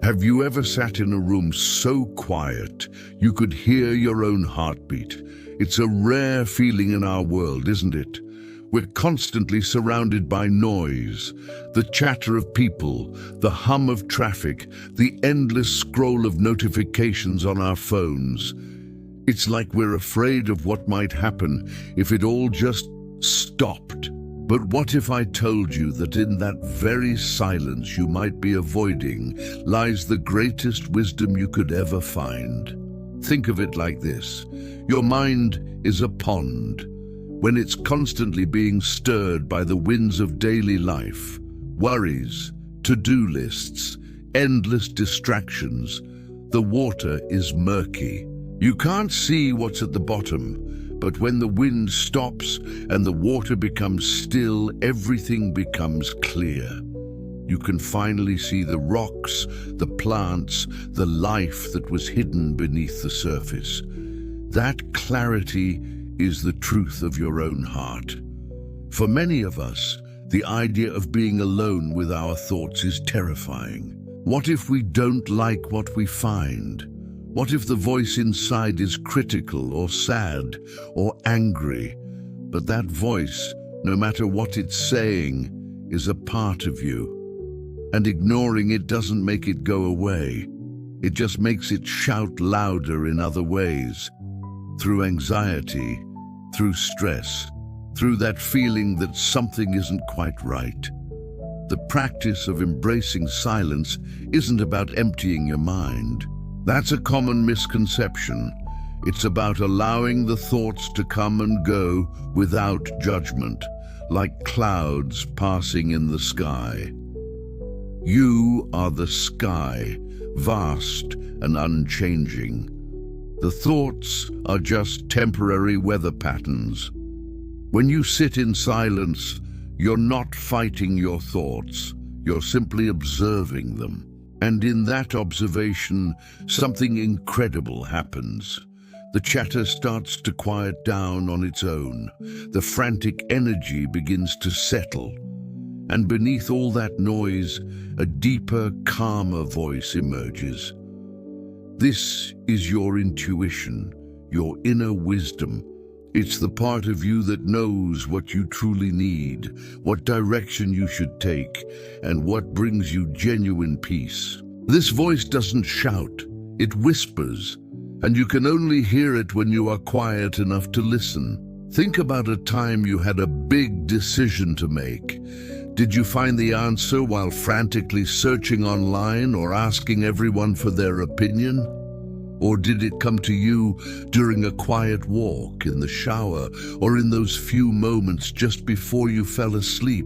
Have you ever sat in a room so quiet you could hear your own heartbeat? It's a rare feeling in our world, isn't it? We're constantly surrounded by noise, the chatter of people, the hum of traffic, the endless scroll of notifications on our phones. It's like we're afraid of what might happen if it all just stopped. But what if I told you that in that very silence you might be avoiding lies the greatest wisdom you could ever find? Think of it like this. Your mind is a pond. When it's constantly being stirred by the winds of daily life, worries, to-do lists, endless distractions, the water is murky. You can't see what's at the bottom, but when the wind stops and the water becomes still, everything becomes clear. You can finally see the rocks, the plants, the life that was hidden beneath the surface. That clarity is the truth of your own heart. For many of us, the idea of being alone with our thoughts is terrifying. What if we don't like what we find? What if the voice inside is critical or sad or angry? But that voice, no matter what it's saying, is a part of you. And ignoring it doesn't make it go away. It just makes it shout louder in other ways. Through anxiety, through stress, through that feeling that something isn't quite right. The practice of embracing silence isn't about emptying your mind. That's a common misconception. It's about allowing the thoughts to come and go without judgment, like clouds passing in the sky. You are the sky, vast and unchanging. The thoughts are just temporary weather patterns. When you sit in silence, you're not fighting your thoughts, you're simply observing them. And in that observation, something incredible happens. The chatter starts to quiet down on its own. The frantic energy begins to settle. And beneath all that noise, a deeper, calmer voice emerges. This is your intuition, your inner wisdom. It's the part of you that knows what you truly need, what direction you should take, and what brings you genuine peace. This voice doesn't shout, it whispers, and you can only hear it when you are quiet enough to listen. Think about a time you had a big decision to make. Did you find the answer while frantically searching online or asking everyone for their opinion? Or did it come to you during a quiet walk, in the shower, or in those few moments just before you fell asleep?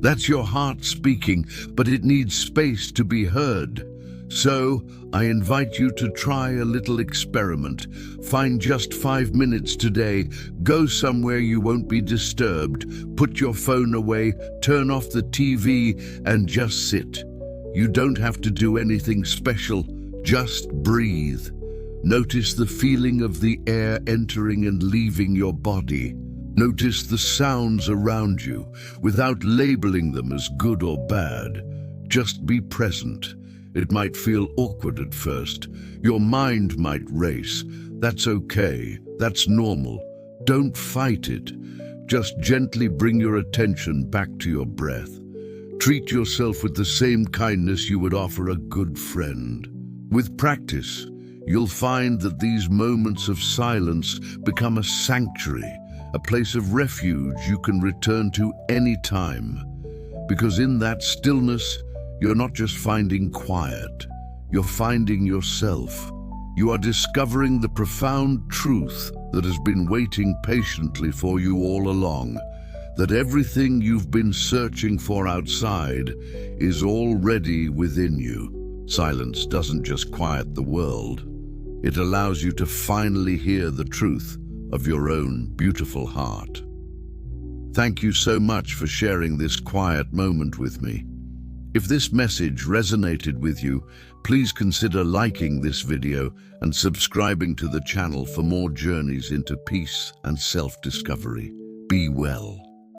That's your heart speaking, but it needs space to be heard. So, I invite you to try a little experiment. Find just 5 minutes today, go somewhere you won't be disturbed, put your phone away, turn off the TV, and just sit. You don't have to do anything special, just breathe. Notice the feeling of the air entering and leaving your body. Notice the sounds around you, without labeling them as good or bad. Just be present. It might feel awkward at first. Your mind might race. That's okay. That's normal. Don't fight it. Just gently bring your attention back to your breath. Treat yourself with the same kindness you would offer a good friend. With practice, you'll find that these moments of silence become a sanctuary, a place of refuge you can return to any time. Because in that stillness, you're not just finding quiet, you're finding yourself. You are discovering the profound truth that has been waiting patiently for you all along, that everything you've been searching for outside is already within you. Silence doesn't just quiet the world. It allows you to finally hear the truth of your own beautiful heart. Thank you so much for sharing this quiet moment with me. If this message resonated with you, please consider liking this video and subscribing to the channel for more journeys into peace and self-discovery. Be well.